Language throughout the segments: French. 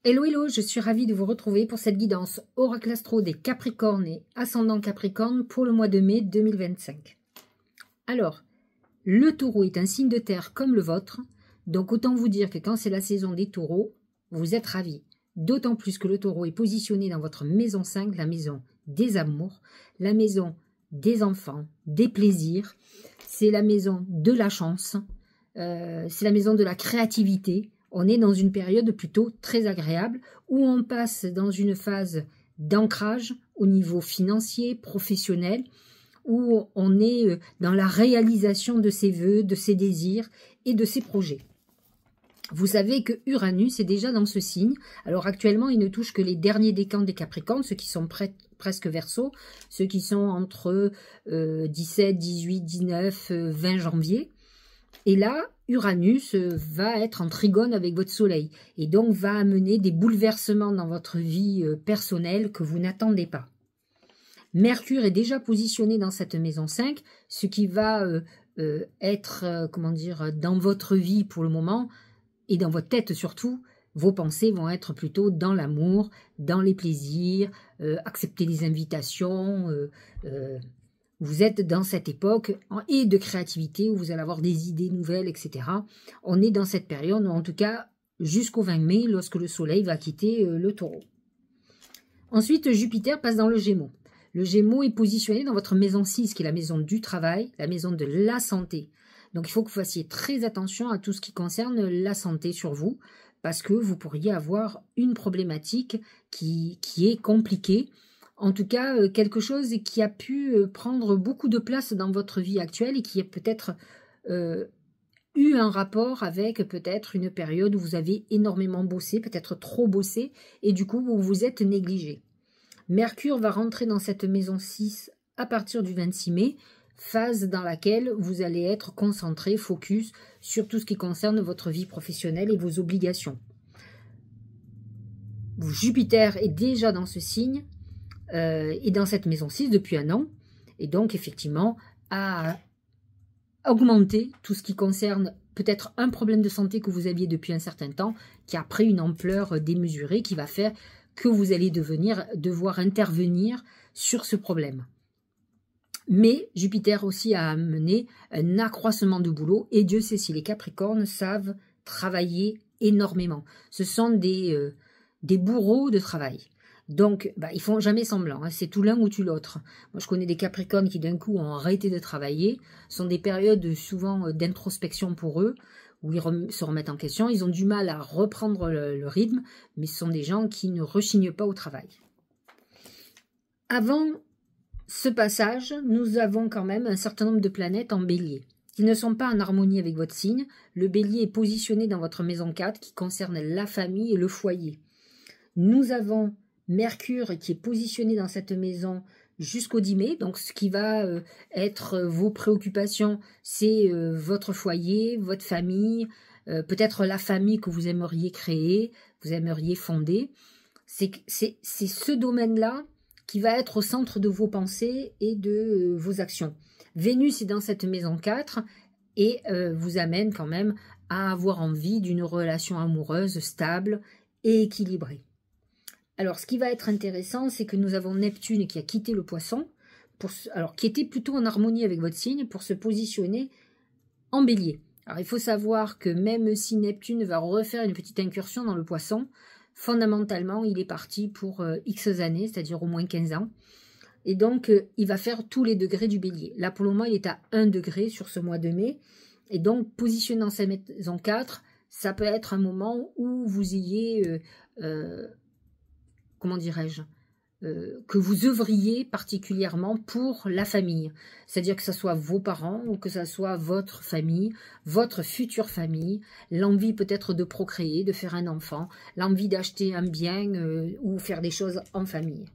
Hello, hello, je suis ravie de vous retrouver pour cette guidance Oracle Astro des Capricornes et Ascendant Capricorne pour le mois de mai 2025. Alors, le taureau est un signe de terre comme le vôtre, donc autant vous dire que quand c'est la saison des taureaux, vous êtes ravis. D'autant plus que le taureau est positionné dans votre maison 5, la maison des amours, la maison des enfants, des plaisirs, c'est la maison de la chance, c'est la maison de la créativité. On est dans une période plutôt très agréable où on passe dans une phase d'ancrage au niveau financier, professionnel, où on est dans la réalisation de ses vœux, de ses désirs et de ses projets. Vous savez que Uranus est déjà dans ce signe. Alors actuellement, il ne touche que les derniers décans des Capricornes, ceux qui sont presque Verseau, ceux qui sont entre 17, 18, 19, 20 janvier. Et là, Uranus va être en trigone avec votre soleil et donc va amener des bouleversements dans votre vie personnelle que vous n'attendez pas. Mercure est déjà positionné dans cette maison 5, ce qui va être, dans votre vie pour le moment et dans votre tête surtout. Vos pensées vont être plutôt dans l'amour, dans les plaisirs, accepter les invitations, vous êtes dans cette époque et de créativité où vous allez avoir des idées nouvelles, etc. On est dans cette période, en tout cas jusqu'au 20 mai, lorsque le soleil va quitter le taureau. Ensuite, Jupiter passe dans le Gémeaux. Le Gémeaux est positionné dans votre maison 6, qui est la maison du travail, la maison de la santé. Donc il faut que vous fassiez très attention à tout ce qui concerne la santé sur vous, parce que vous pourriez avoir une problématique qui est compliquée. En tout cas, quelque chose qui a pu prendre beaucoup de place dans votre vie actuelle et qui a peut-être eu un rapport avec peut-être une période où vous avez énormément bossé, peut-être trop bossé, et du coup, vous vous êtes négligé. Mercure va rentrer dans cette maison 6 à partir du 26 mai, phase dans laquelle vous allez être concentré, focus sur tout ce qui concerne votre vie professionnelle et vos obligations. Jupiter est déjà dans ce signe, et dans cette maison 6 depuis un an, et donc effectivement à augmenter tout ce qui concerne peut-être un problème de santé que vous aviez depuis un certain temps, qui a pris une ampleur démesurée, qui va faire que vous allez devoir intervenir sur ce problème. Mais Jupiter aussi a amené un accroissement de boulot, et Dieu sait si les Capricornes savent travailler énormément. Ce sont des bourreaux de travail. Donc, ils font jamais semblant, hein. C'est tout l'un ou tout l'autre. Moi, je connais des Capricornes qui, d'un coup, ont arrêté de travailler. Ce sont des périodes souvent d'introspection pour eux, où ils se remettent en question. Ils ont du mal à reprendre le rythme, mais ce sont des gens qui ne rechignent pas au travail. Avant ce passage, nous avons quand même un certain nombre de planètes en bélier, qui ne sont pas en harmonie avec votre signe. Le bélier est positionné dans votre maison 4, qui concerne la famille et le foyer. Nous avons Mercure qui est positionné dans cette maison jusqu'au 10 mai, donc ce qui va être vos préoccupations, c'est votre foyer, votre famille, peut-être la famille que vous aimeriez créer, vous aimeriez fonder. C'est ce domaine-là qui va être au centre de vos pensées et de vos actions. Vénus est dans cette maison 4 et vous amène quand même à avoir envie d'une relation amoureuse stable et équilibrée. Alors, ce qui va être intéressant, c'est que nous avons Neptune qui a quitté le Poisson, qui était plutôt en harmonie avec votre signe, pour se positionner en Bélier. Alors, il faut savoir que même si Neptune va refaire une petite incursion dans le Poisson, fondamentalement, il est parti pour X années, c'est-à-dire au moins 15 ans. Et donc, il va faire tous les degrés du Bélier. Là, pour le moment, il est à 1 degré sur ce mois de mai. Et donc, positionné dans sa maison 4, ça peut être un moment où vous ayez... que vous œuvriez particulièrement pour la famille. C'est-à-dire que ce soit vos parents ou que ce soit votre famille, votre future famille, l'envie peut-être de procréer, de faire un enfant, l'envie d'acheter un bien ou faire des choses en famille.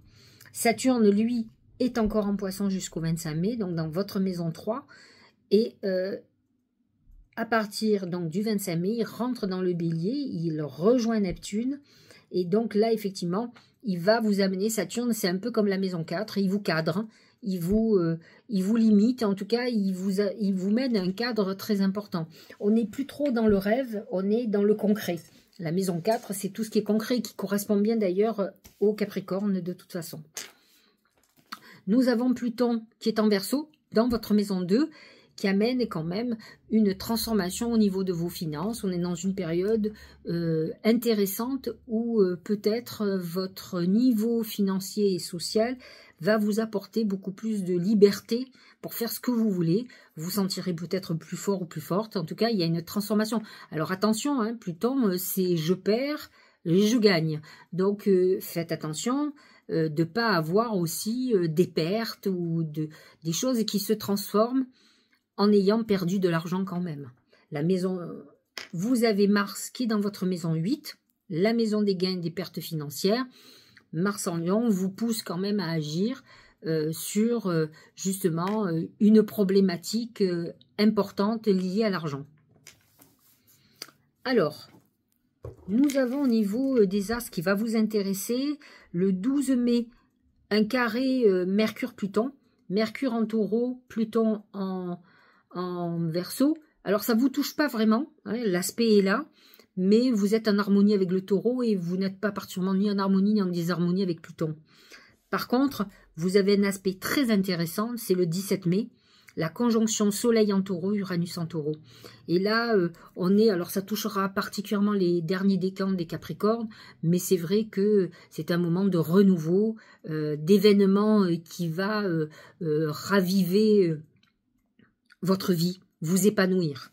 Saturne, lui, est encore en Poisson jusqu'au 25 mai, donc dans votre maison 3, et à partir donc du 25 mai, il rentre dans le Bélier, il rejoint Neptune, et donc là, effectivement, il va vous amener, Saturne, c'est un peu comme la maison 4, il vous cadre, il vous limite, en tout cas, il vous mène à un cadre très important. On n'est plus trop dans le rêve, on est dans le concret. La maison 4, c'est tout ce qui est concret, qui correspond bien d'ailleurs au Capricorne de toute façon. Nous avons Pluton qui est en Verseau, dans votre maison 2, qui amène quand même une transformation au niveau de vos finances. On est dans une période intéressante où peut-être votre niveau financier et social va vous apporter beaucoup plus de liberté pour faire ce que vous voulez. Vous vous sentirez peut-être plus fort ou plus forte. En tout cas, il y a une transformation. Alors attention, hein, Pluton, c'est je perds et je gagne. Donc faites attention de ne pas avoir aussi des pertes ou des choses qui se transforment en ayant perdu de l'argent quand même. La maison, vous avez Mars qui est dans votre maison 8, la maison des gains et des pertes financières. Mars en Lion vous pousse quand même à agir sur justement une problématique importante liée à l'argent. Alors, nous avons au niveau des astres qui va vous intéresser, le 12 mai, un carré Mercure-Pluton. Mercure en Taureau, Pluton en Verseau. Alors ça ne vous touche pas vraiment, hein, l'aspect est là, mais vous êtes en harmonie avec le Taureau et vous n'êtes pas particulièrement ni en harmonie ni en désharmonie avec Pluton. Par contre, vous avez un aspect très intéressant, c'est le 17 mai, la conjonction Soleil en Taureau, Uranus en Taureau. Et là, on est, alors ça touchera particulièrement les derniers décans des Capricornes, mais c'est vrai que c'est un moment de renouveau, d'événement qui va raviver votre vie, vous épanouir.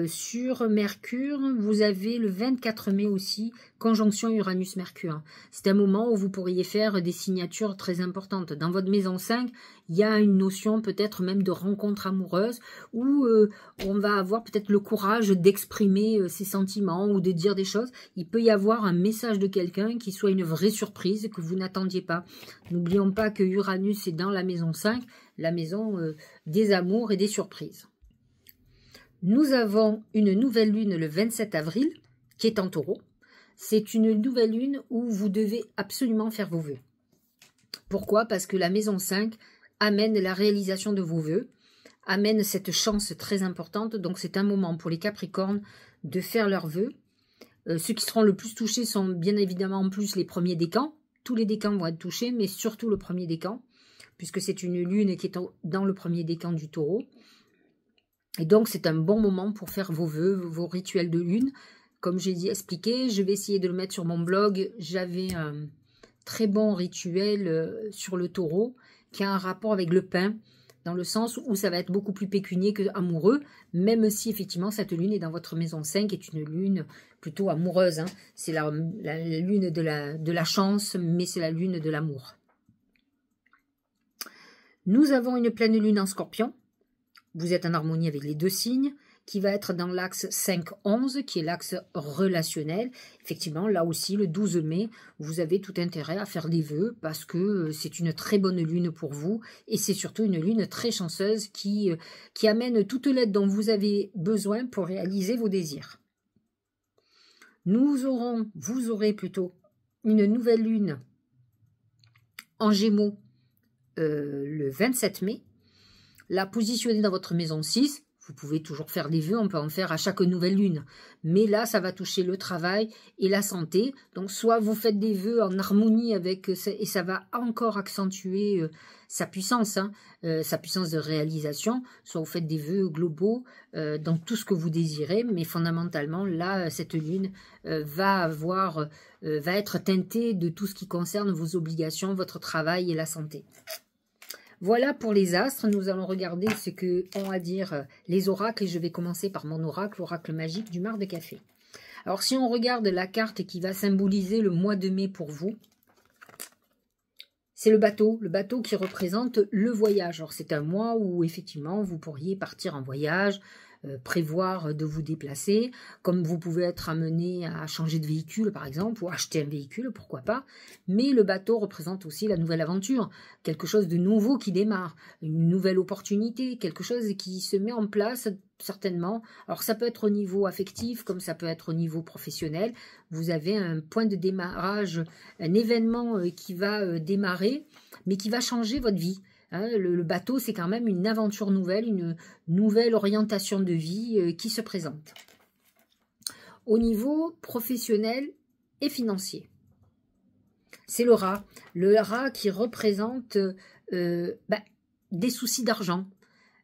Sur Mercure, vous avez le 24 mai aussi, conjonction Uranus-Mercure. C'est un moment où vous pourriez faire des signatures très importantes. Dans votre maison 5, il y a une notion peut-être même de rencontre amoureuse où on va avoir peut-être le courage d'exprimer ses sentiments ou de dire des choses. Il peut y avoir un message de quelqu'un qui soit une vraie surprise que vous n'attendiez pas. N'oublions pas que Uranus est dans la maison 5, la maison des amours et des surprises. Nous avons une nouvelle lune le 27 avril qui est en Taureau. C'est une nouvelle lune où vous devez absolument faire vos vœux. Pourquoi? Parce que la maison 5 amène la réalisation de vos vœux, amène cette chance très importante. Donc c'est un moment pour les Capricornes de faire leurs vœux. Ceux qui seront le plus touchés sont bien évidemment en plus les premiers décans. Tous les décans vont être touchés, mais surtout le premier décan, puisque c'est une lune qui est dans le premier décan du Taureau. Et donc, c'est un bon moment pour faire vos vœux, vos rituels de lune. Comme j'ai dit, expliqué, je vais essayer de le mettre sur mon blog. J'avais un très bon rituel sur le Taureau qui a un rapport avec le pain, dans le sens où ça va être beaucoup plus pécunier que amoureux, même si effectivement cette lune est dans votre maison 5, est une lune plutôt amoureuse. Hein. C'est la lune de la chance, mais c'est la lune de l'amour. Nous avons une pleine lune en Scorpion. Vous êtes en harmonie avec les deux signes, qui va être dans l'axe 5-11, qui est l'axe relationnel. Effectivement, là aussi, le 12 mai, vous avez tout intérêt à faire des vœux, parce que c'est une très bonne lune pour vous, et c'est surtout une lune très chanceuse qui amène toute l'aide dont vous avez besoin pour réaliser vos désirs. Vous aurez plutôt une nouvelle lune en Gémeaux le 27 mai, la positionner dans votre maison 6, vous pouvez toujours faire des vœux, on peut en faire à chaque nouvelle lune. Mais là, ça va toucher le travail et la santé. Donc, soit vous faites des vœux en harmonie avec, et ça va encore accentuer sa puissance, hein, sa puissance de réalisation. Soit vous faites des vœux globaux dans tout ce que vous désirez. Mais fondamentalement, là, cette lune va être teintée de tout ce qui concerne vos obligations, votre travail et la santé. Voilà pour les astres, nous allons regarder ce que ont à dire les oracles et je vais commencer par mon oracle, l'oracle magique du Mar de Café. Alors si on regarde la carte qui va symboliser le mois de mai pour vous, c'est le bateau qui représente le voyage. Alors c'est un mois où effectivement vous pourriez partir en voyage, prévoir de vous déplacer, comme vous pouvez être amené à changer de véhicule par exemple, ou acheter un véhicule, pourquoi pas. Mais le bateau représente aussi la nouvelle aventure, quelque chose de nouveau qui démarre, une nouvelle opportunité, quelque chose qui se met en place certainement. Alors ça peut être au niveau affectif, comme ça peut être au niveau professionnel. Vous avez un point de démarrage, un événement qui va démarrer, mais qui va changer votre vie. Le bateau, c'est quand même une aventure nouvelle, une nouvelle orientation de vie qui se présente. au niveau professionnel et financier. C'est le rat qui représente des soucis d'argent,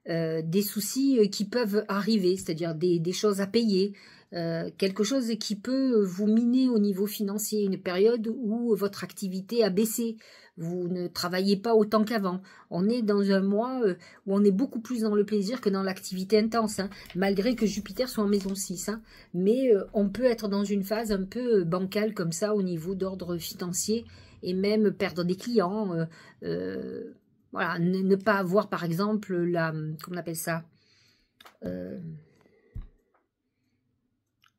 des soucis qui peuvent arriver, c'est-à-dire des choses à payer, quelque chose qui peut vous miner au niveau financier, une période où votre activité a baissé, vous ne travaillez pas autant qu'avant. On est dans un mois où on est beaucoup plus dans le plaisir que dans l'activité intense, hein, malgré que Jupiter soit en maison 6. Hein, mais on peut être dans une phase un peu bancale comme ça au niveau d'ordre financier et même perdre des clients. Voilà, ne pas avoir par exemple comment on appelle ça,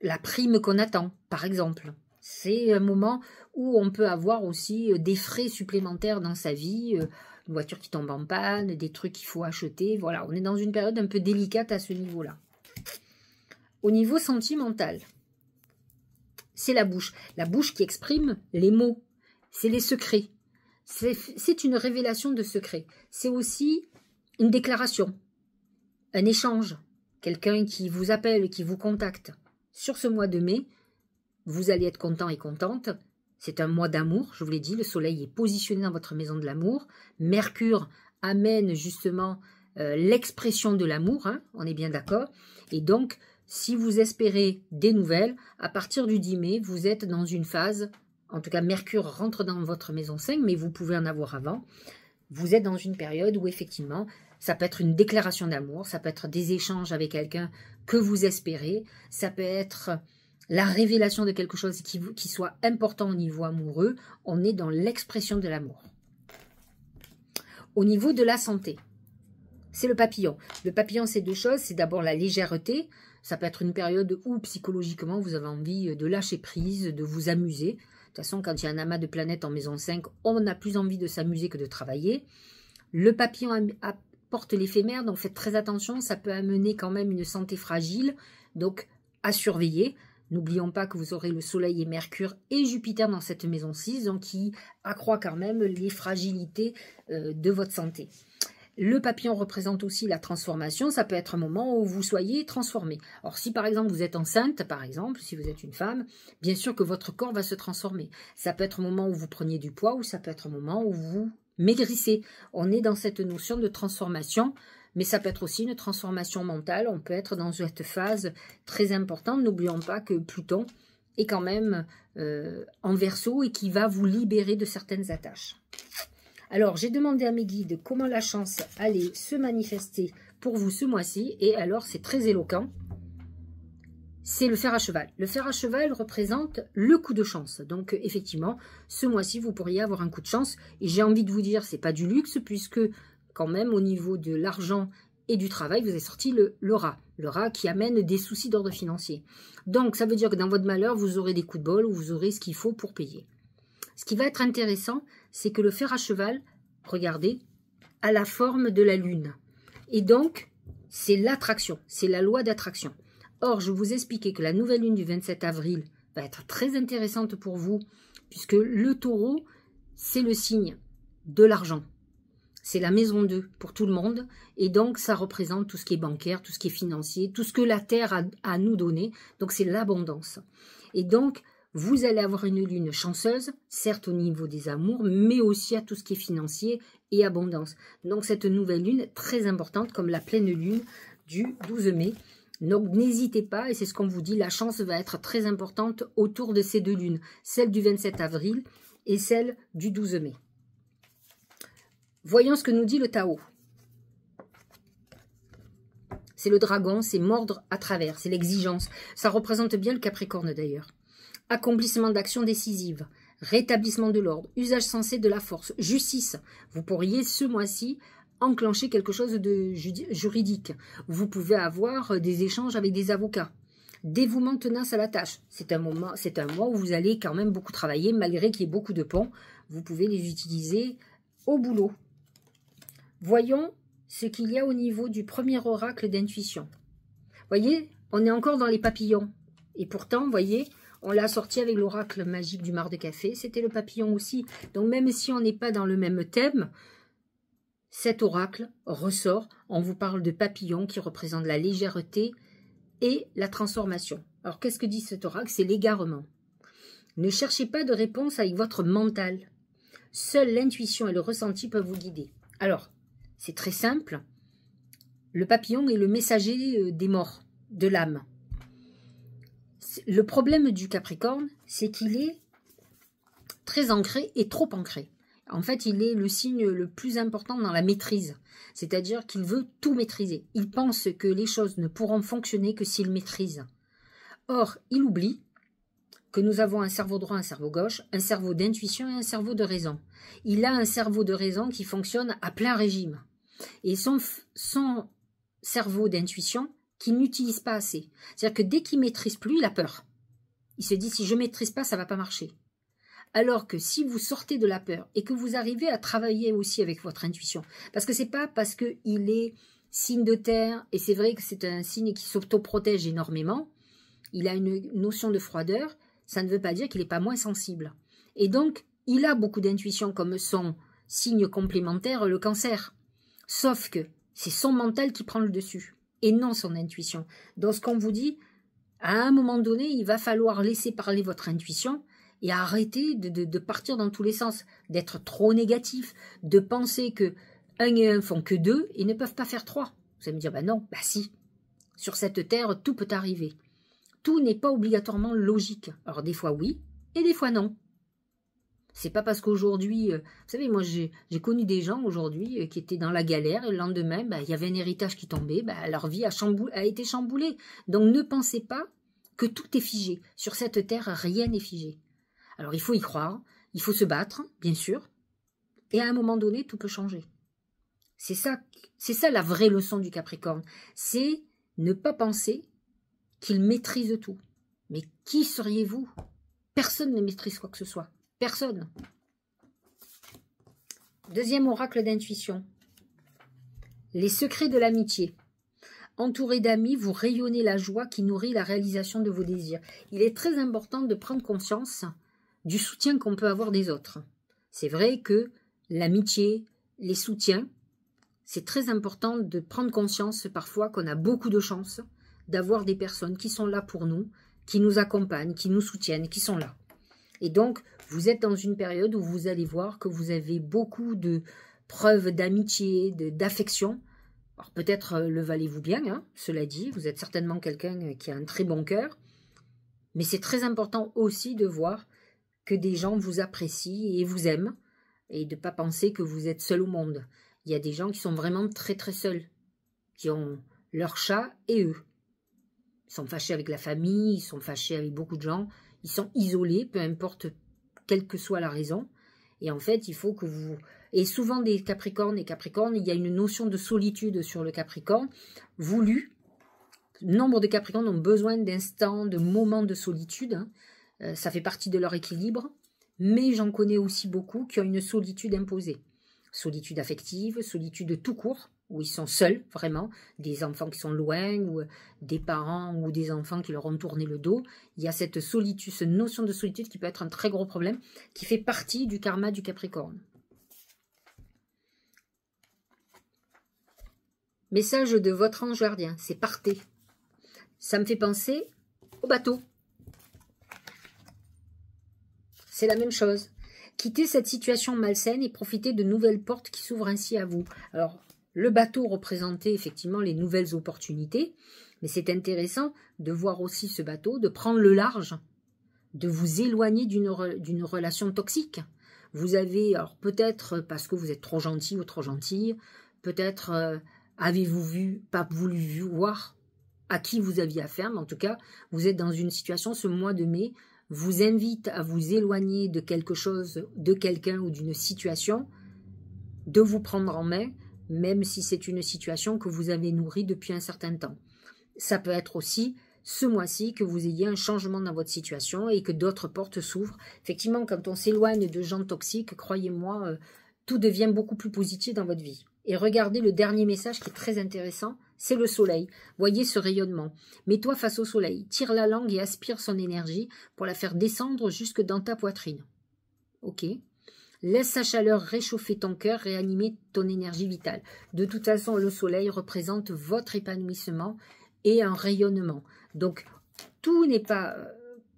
la prime qu'on attend, par exemple. C'est un moment où on peut avoir aussi des frais supplémentaires dans sa vie, une voiture qui tombe en panne, des trucs qu'il faut acheter. Voilà, on est dans une période un peu délicate à ce niveau-là. Au niveau sentimental, c'est la bouche. La bouche qui exprime les mots, c'est les secrets. C'est une révélation de secrets. C'est aussi une déclaration, un échange, quelqu'un qui vous appelle, qui vous contacte. Sur ce mois de mai, vous allez être content et contente. C'est un mois d'amour, je vous l'ai dit, le soleil est positionné dans votre maison de l'amour. Mercure amène justement l'expression de l'amour, hein, on est bien d'accord. Et donc, si vous espérez des nouvelles, à partir du 10 mai, vous êtes dans une phase, en tout cas Mercure rentre dans votre maison 5, mais vous pouvez en avoir avant. Vous êtes dans une période où effectivement, ça peut être une déclaration d'amour, ça peut être des échanges avec quelqu'un que vous espérez, ça peut être la révélation de quelque chose qui soit important au niveau amoureux. On est dans l'expression de l'amour. Au niveau de la santé, c'est le papillon. Le papillon, c'est deux choses. C'est d'abord la légèreté. Ça peut être une période où psychologiquement, vous avez envie de lâcher prise, de vous amuser. De toute façon, quand il y a un amas de planètes en maison 5, on a plus envie de s'amuser que de travailler. Le papillon apporte l'éphémère, donc faites très attention. Ça peut amener quand même une santé fragile, donc à surveiller. N'oublions pas que vous aurez le Soleil et Mercure et Jupiter dans cette maison 6, donc qui accroît quand même les fragilités de votre santé. Le papillon représente aussi la transformation. Ça peut être un moment où vous soyez transformé. Alors si par exemple vous êtes enceinte, par exemple, si vous êtes une femme, bien sûr que votre corps va se transformer. Ça peut être un moment où vous preniez du poids ou ça peut être un moment où vous maigrissez. On est dans cette notion de transformation. Mais ça peut être aussi une transformation mentale. On peut être dans cette phase très importante. N'oublions pas que Pluton est quand même en Verseau et qui va vous libérer de certaines attaches. Alors, j'ai demandé à mes guides comment la chance allait se manifester pour vous ce mois-ci. Et alors, c'est très éloquent. C'est le fer à cheval. Le fer à cheval représente le coup de chance. Donc, effectivement, ce mois-ci, vous pourriez avoir un coup de chance. Et j'ai envie de vous dire, c'est pas du luxe puisque quand même au niveau de l'argent et du travail, vous avez sorti le rat. Le rat qui amène des soucis d'ordre financier. Donc, ça veut dire que dans votre malheur, vous aurez des coups de bol ou vous aurez ce qu'il faut pour payer. Ce qui va être intéressant, c'est que le fer à cheval, regardez, a la forme de la lune. Et donc, c'est l'attraction, c'est la loi d'attraction. Or, je vous expliquais que la nouvelle lune du 27 avril va être très intéressante pour vous, puisque le taureau, c'est le signe de l'argent. C'est la maison 2 pour tout le monde. Et donc, ça représente tout ce qui est bancaire, tout ce qui est financier, tout ce que la Terre a à nous donner. Donc, c'est l'abondance. Et donc, vous allez avoir une lune chanceuse, certes au niveau des amours, mais aussi à tout ce qui est financier et abondance. Donc, cette nouvelle lune, très importante, comme la pleine lune du 12 mai. Donc, n'hésitez pas, et c'est ce qu'on vous dit, la chance va être très importante autour de ces deux lunes. Celle du 27 avril et celle du 12 mai. Voyons ce que nous dit le Tao. C'est le dragon, c'est mordre à travers, c'est l'exigence. Ça représente bien le Capricorne d'ailleurs. Accomplissement d'actions décisives, rétablissement de l'ordre, usage sensé de la force, justice. Vous pourriez ce mois-ci enclencher quelque chose de juridique. Vous pouvez avoir des échanges avec des avocats. Dévouement, tenace à la tâche. C'est un mois où vous allez quand même beaucoup travailler, malgré qu'il y ait beaucoup de ponts. Vous pouvez les utiliser au boulot. Voyons ce qu'il y a au niveau du premier oracle d'intuition. Voyez, on est encore dans les papillons. Et pourtant, voyez, on l'a sorti avec l'oracle magique du mar de café. C'était le papillon aussi. Donc même si on n'est pas dans le même thème, cet oracle ressort. On vous parle de papillon qui représente la légèreté et la transformation. Alors, qu'est-ce que dit cet oracle? C'est l'égarement. Ne cherchez pas de réponse avec votre mental. Seule l'intuition et le ressenti peuvent vous guider. Alors, c'est très simple. Le papillon est le messager des morts, de l'âme. Le problème du Capricorne, c'est qu'il est très ancré et trop ancré. En fait, il est le signe le plus important dans la maîtrise. C'est-à-dire qu'il veut tout maîtriser. Il pense que les choses ne pourront fonctionner que s'il maîtrise. Or, il oublie que nous avons un cerveau droit, un cerveau gauche, un cerveau d'intuition et un cerveau de raison. Il a un cerveau de raison qui fonctionne à plein régime. Et son cerveau d'intuition qu'il n'utilise pas assez. C'est-à-dire que dès qu'il ne maîtrise plus, il a peur. Il se dit, si je ne maîtrise pas, ça ne va pas marcher. Alors que si vous sortez de la peur et que vous arrivez à travailler aussi avec votre intuition, parce que ce n'est pas parce qu'il est signe de terre, et c'est vrai que c'est un signe qui s'autoprotège énormément, il a une notion de froideur, ça ne veut pas dire qu'il n'est pas moins sensible. Et donc, il a beaucoup d'intuition comme son signe complémentaire, le Cancer. Sauf que c'est son mental qui prend le dessus, et non son intuition. Donc, ce qu'on vous dit, à un moment donné, il va falloir laisser parler votre intuition et arrêter de partir dans tous les sens, d'être trop négatif, de penser que 1 et 1 font que 2 et ne peuvent pas faire 3. Vous allez me dire, ben non, ben si. Sur cette terre, tout peut arriver. Tout n'est pas obligatoirement logique. Alors des fois oui, et des fois non. C'est pas parce qu'aujourd'hui, vous savez, moi j'ai connu des gens aujourd'hui qui étaient dans la galère et le lendemain, il y avait un héritage qui tombait, leur vie a été chamboulée. Donc ne pensez pas que tout est figé. Sur cette terre, rien n'est figé. Alors il faut y croire, il faut se battre, bien sûr, et à un moment donné, tout peut changer. C'est ça la vraie leçon du Capricorne. C'est ne pas penser qu'il maîtrise tout. Mais qui seriez-vous? Personne ne maîtrise quoi que ce soit. Personne. Deuxième oracle d'intuition. Les secrets de l'amitié. Entouré d'amis, vous rayonnez la joie qui nourrit la réalisation de vos désirs. Il est très important de prendre conscience du soutien qu'on peut avoir des autres. C'est vrai que l'amitié, les soutiens, c'est très important de prendre conscience parfois qu'on a beaucoup de chance d'avoir des personnes qui sont là pour nous, qui nous accompagnent, qui nous soutiennent, qui sont là. Et donc, vous êtes dans une période où vous allez voir que vous avez beaucoup de preuves d'amitié, d'affection. Alors peut-être le valez-vous bien, hein, cela dit, vous êtes certainement quelqu'un qui a un très bon cœur, mais c'est très important aussi de voir que des gens vous apprécient et vous aiment, et de ne pas penser que vous êtes seul au monde. Il y a des gens qui sont vraiment très très seuls, qui ont leur chat et eux. Ils sont fâchés avec la famille, ils sont fâchés avec beaucoup de gens, ils sont isolés, peu importe quelle que soit la raison. Et en fait, il faut que vous... Et souvent des Capricornes et Capricornes, il y a une notion de solitude sur le Capricorne, voulue. Nombre de Capricornes ont besoin d'instants, de moments de solitude, hein. Ça fait partie de leur équilibre, mais j'en connais aussi beaucoup qui ont une solitude imposée. Solitude affective, solitude tout court, où ils sont seuls, vraiment, des enfants qui sont loin, ou des parents ou des enfants qui leur ont tourné le dos. Il y a cette solitude, cette notion de solitude qui peut être un très gros problème, qui fait partie du karma du Capricorne. Message de votre ange gardien, c'est partez. Ça me fait penser au bateau. C'est la même chose. Quittez cette situation malsaine et profitez de nouvelles portes qui s'ouvrent ainsi à vous. Alors, le bateau représentait effectivement les nouvelles opportunités, mais c'est intéressant de voir aussi ce bateau, de prendre le large, de vous éloigner d'une relation toxique. Vous avez, alors peut-être parce que vous êtes trop gentil ou trop gentille, peut-être avez-vous pas voulu voir à qui vous aviez affaire, mais en tout cas, vous êtes dans une situation, ce mois de mai, vous invite à vous éloigner de quelque chose, de quelqu'un ou d'une situation, de vous prendre en main, même si c'est une situation que vous avez nourrie depuis un certain temps. Ça peut être aussi ce mois-ci que vous ayez un changement dans votre situation et que d'autres portes s'ouvrent. Effectivement, quand on s'éloigne de gens toxiques, croyez-moi, tout devient beaucoup plus positif dans votre vie. Et regardez le dernier message qui est très intéressant, c'est le soleil. Voyez ce rayonnement. Mets-toi face au soleil, tire la langue et aspire son énergie pour la faire descendre jusque dans ta poitrine. Ok. Laisse sa chaleur réchauffer ton cœur, réanimer ton énergie vitale. De toute façon, le soleil représente votre épanouissement et un rayonnement. Donc, tout n'est pas,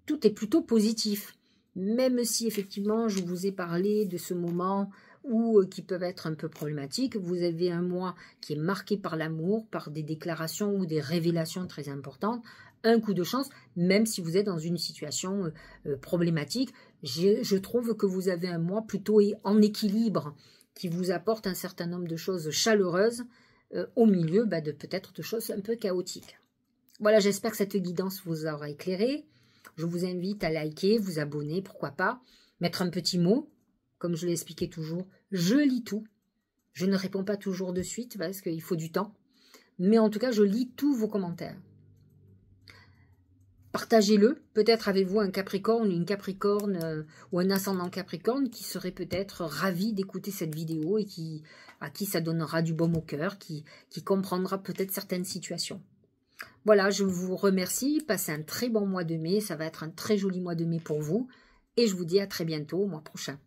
tout est plutôt positif. Même si effectivement je vous ai parlé de ce moment où qui peuvent être un peu problématiques, vous avez un mois qui est marqué par l'amour, par des déclarations ou des révélations très importantes, un coup de chance, même si vous êtes dans une situation problématique. Je trouve que vous avez un mois plutôt en équilibre, qui vous apporte un certain nombre de choses chaleureuses au milieu de peut-être de choses un peu chaotiques. Voilà, j'espère que cette guidance vous aura éclairé. Je vous invite à liker, vous abonner, pourquoi pas, mettre un petit mot, comme je l'ai expliqué toujours, je lis tout. Je ne réponds pas toujours de suite parce qu'il faut du temps, mais en tout cas, je lis tous vos commentaires. Partagez-le, peut-être avez-vous un Capricorne, une Capricorne ou un ascendant Capricorne qui serait peut-être ravi d'écouter cette vidéo et à qui ça donnera du baume au cœur, qui comprendra peut-être certaines situations. Voilà, je vous remercie, passez un très bon mois de mai, ça va être un très joli mois de mai pour vous et je vous dis à très bientôt au mois prochain.